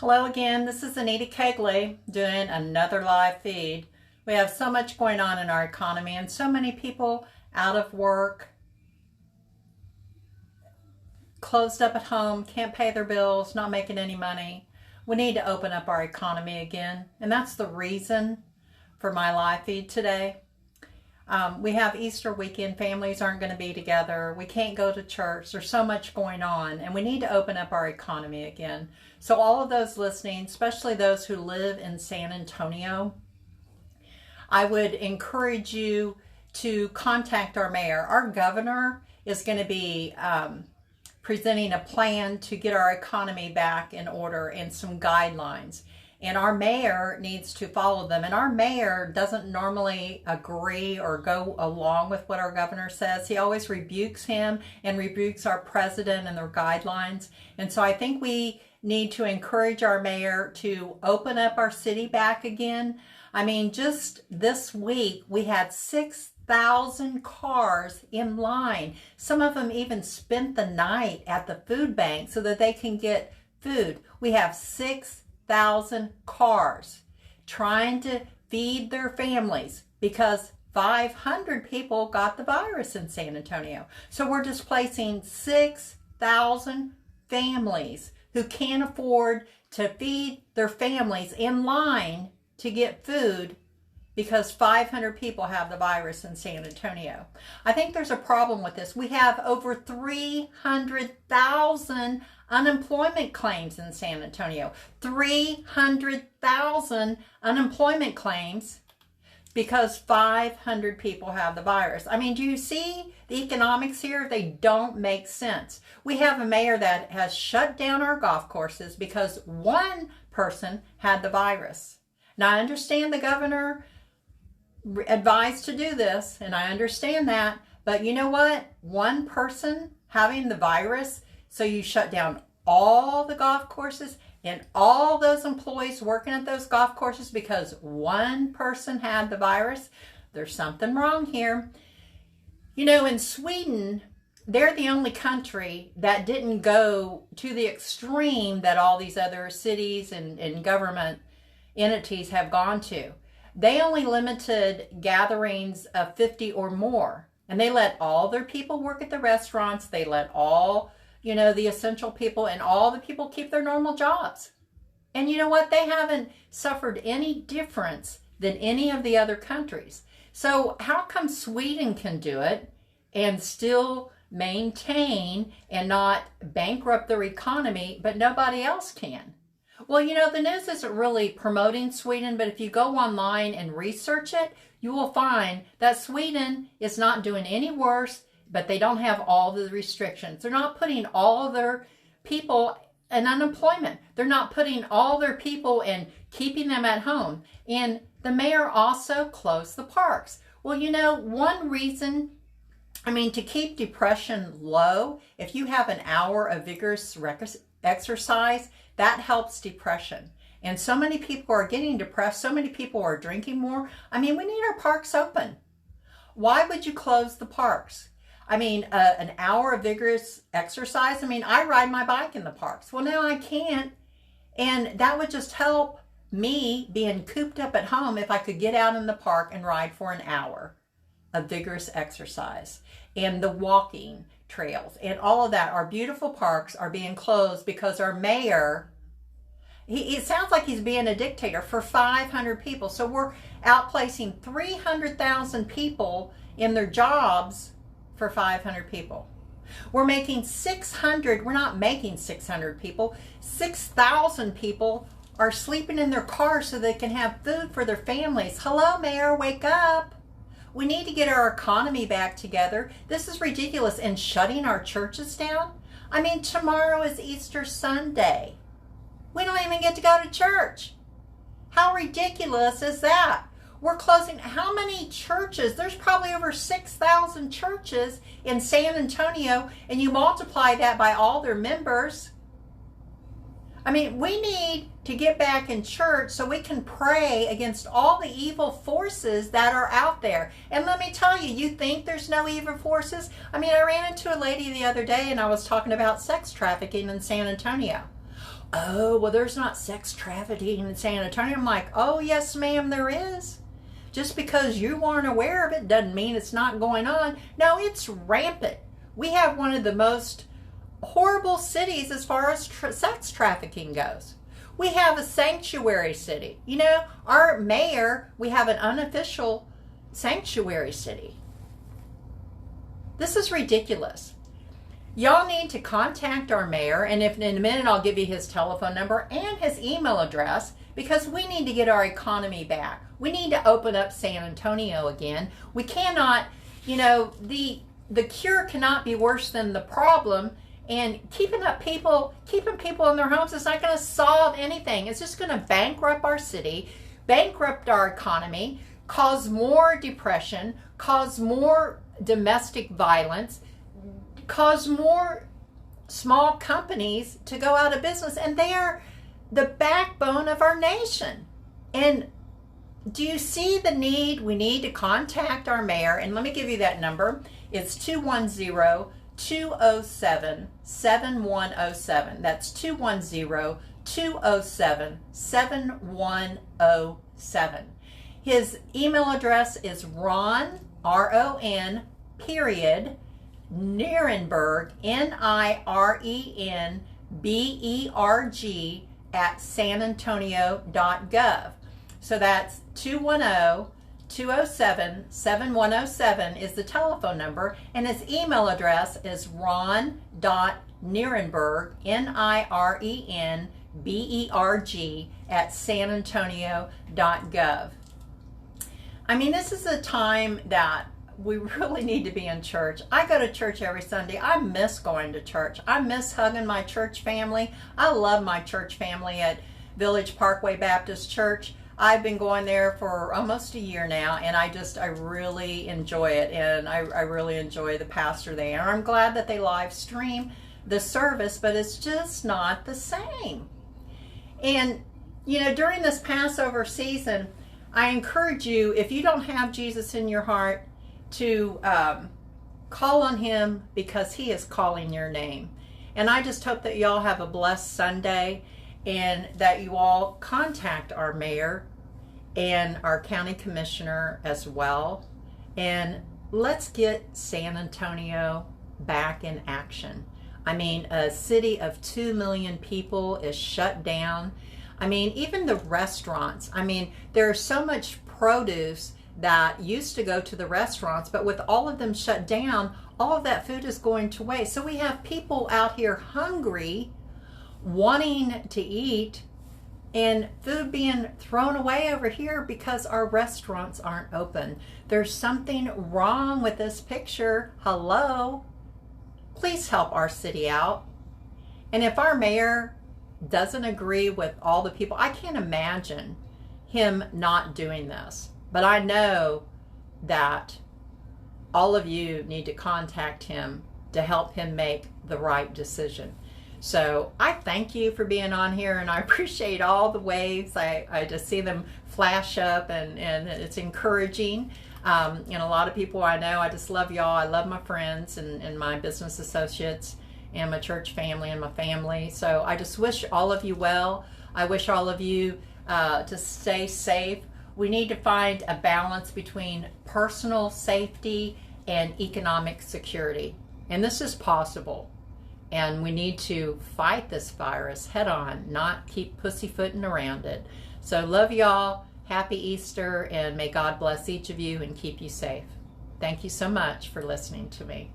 Hello again, this is Anita Kegley doing another live feed. We have so much going on in our economy and so many people out of work, closed up at home, can't pay their bills, not making any money. We need to open up our economy again, and that's the reason for my live feed today. We have Easter weekend, families aren't going to be together, we can't go to church, there's so much going on, and we need to open up our economy again. So all of those listening, especially those who live in San Antonio, I would encourage you to contact our mayor. Our governor is going to be presenting a plan to get our economy back in order and some guidelines. And our mayor needs to follow them. And our mayor doesn't normally agree or go along with what our governor says. He always rebukes him and rebukes our president and their guidelines. And so I think we need to encourage our mayor to open up our city back again. I mean, just this week, we had 6,000 cars in line. Some of them even spent the night at the food bank so that they can get food. We have 6,000 cars trying to feed their families because 500 people got the virus in San Antonio. So we're displacing 6,000 families who can't afford to feed their families in line to get food because 500 people have the virus in San Antonio. I think there's a problem with this. We have over 300,000 unemployment claims in San Antonio. 300,000 unemployment claims because 500 people have the virus. I mean, do you see the economics here? They don't make sense. We have a mayor that has shut down our golf courses because one person had the virus. Now, I understand the governor advised to do this, and I understand that, but you know what? One person having the virus, so you shut down all the golf courses and all those employees working at those golf courses because one person had the virus. There's something wrong here. You know, in Sweden, they're the only country that didn't go to the extreme that all these other cities and government entities have gone to. They only limited gatherings of 50 or more, and they let all their people work at the restaurants. They let all, you know, the essential people and all the people keep their normal jobs. And you know what? They haven't suffered any difference than any of the other countries. So how come Sweden can do it and still maintain and not bankrupt their economy, but nobody else can? Well, you know, the news isn't really promoting Sweden, but if you go online and research it, you will find that Sweden is not doing any worse, but they don't have all the restrictions. They're not putting all of their people in unemployment. They're not putting all their people and keeping them at home. And the mayor also closed the parks. Well, you know, one reason, I mean, to keep depression low, if you have an hour of vigorous exercise, that helps depression. And so many people are getting depressed. So many people are drinking more. I mean, we need our parks open. Why would you close the parks? I mean, an hour of vigorous exercise. I mean, I ride my bike in the parks. Well, now I can't. And that would just help me being cooped up at home if I could get out in the park and ride for an hour of vigorous exercise. And the walking trails and all of that. Our beautiful parks are being closed because our mayor, it sounds like he's being a dictator for 500 people. So we're outplacing 300,000 people in their jobs for 500 people. We're not making 600 people. 6,000 people are sleeping in their cars so they can have food for their families. Hello, mayor, wake up. We need to get our economy back together. This is ridiculous. And shutting our churches down? I mean, tomorrow is Easter Sunday. We don't even get to go to church. How ridiculous is that? We're closing how many churches? There's probably over 6,000 churches in San Antonio, and you multiply that by all their members. I mean, we need to get back in church so we can pray against all the evil forces that are out there. And let me tell you, you think there's no evil forces? I mean, I ran into a lady the other day and I was talking about sex trafficking in San Antonio. Oh, well, there's not sex trafficking in San Antonio. I'm like, oh, yes, ma'am, there is. Just because you weren't aware of it doesn't mean it's not going on. No, it's rampant. We have one of the most horrible cities as far as sex trafficking goes. We have a sanctuary city. You know, our mayor, we have an unofficial sanctuary city. This is ridiculous. Y'all need to contact our mayor, and if in a minute I'll give you his telephone number and his email address, because we need to get our economy back. We need to open up San Antonio again. We cannot, you know, the cure cannot be worse than the problem, and keeping people in their homes is not going to solve anything. It's just going to bankrupt our city, bankrupt our economy, cause more depression, cause more domestic violence, cause more small companies to go out of business, and they are the backbone of our nation. And do you see the need? We need to contact our mayor, and let me give you that number. It's 210-207-7107. That's 210-207-7107. His email address is Ron, R-O-N, period, Nirenberg, Nirenberg, at sanantonio.gov. So that's 210-207-7107 is the telephone number, and his email address is ron.nirenberg, Nirenberg, at sanantonio.gov. I mean, this is a time that we really need to be in church. I go to church every Sunday. I miss going to church. I miss hugging my church family. I love my church family at Village Parkway Baptist Church. I've been going there for almost a year now, and I really enjoy it, and I really enjoy the pastor there. I'm glad that they live stream the service, but it's just not the same. And, you know, during this Passover season, I encourage you, if you don't have Jesus in your heart, to call on him, because he is calling your name. And I just hope that y'all have a blessed Sunday, and that you all contact our mayor and our county commissioner as well. And let's get San Antonio back in action. I mean, a city of 2 million people is shut down. I mean, even the restaurants. I mean, there's so much produce that used to go to the restaurants, but with all of them shut down, all of that food is going to waste. So we have people out here hungry, wanting to eat, and food being thrown away over here because our restaurants aren't open. There's something wrong with this picture. Hello? Please help our city out. And if our mayor doesn't agree with all the people, I can't imagine him not doing this. But I know that all of you need to contact him to help him make the right decision. So I thank you for being on here, and I appreciate all the waves. I just see them flash up, and it's encouraging. And a lot of people I know, I just love y'all. I love my friends and my business associates and my church family and my family. So I just wish all of you well. I wish all of you to stay safe. We need to find a balance between personal safety and economic security. And this is possible. And we need to fight this virus head on, not keep pussyfooting around it. So love y'all. Happy Easter, and may God bless each of you and keep you safe. Thank you so much for listening to me.